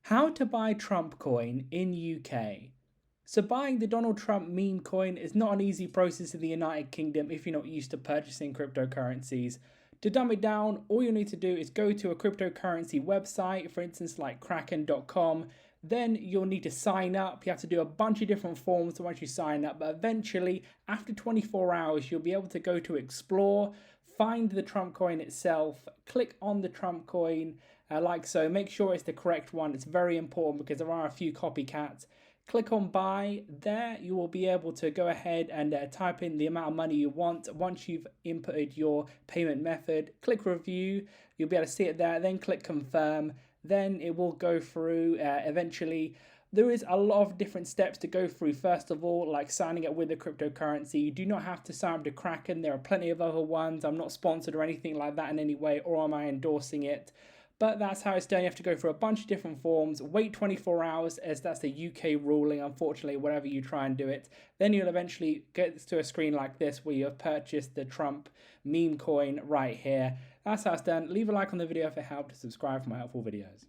How to buy Trump coin in UK. So buying the Donald Trump meme coin is not an easy process in the United Kingdom if you're not used to purchasing cryptocurrencies. To dumb it down, all you need to do is go to a cryptocurrency website, for instance like kraken.com. Then you'll need to sign up. You have to do a bunch of different forms once you sign up, but eventually after 24 hours you'll be able to go to explore, find the Trump coin itself, click on the Trump coin, like so. Make sure it's the correct one. It's very important because there are a few copycats. Click on buy. There you will be able to go ahead and type in the amount of money you want. Once you've inputted your payment method, click review. You'll be able to see it there. Then click confirm. Then it will go through eventually. There is a lot of different steps to go through. First of all, like signing up with a cryptocurrency. You do not have to sign up to Kraken. There are plenty of other ones. I'm not sponsored or anything like that in any way, or am I endorsing it. But that's how it's done. You have to go through a bunch of different forms, wait 24 hours, as that's the UK ruling, unfortunately, wherever you try and do it. Then you'll eventually get to a screen like this where you have purchased the Trump meme coin right here. That's how it's done. Leave a like on the video if it helped. Subscribe for more helpful videos.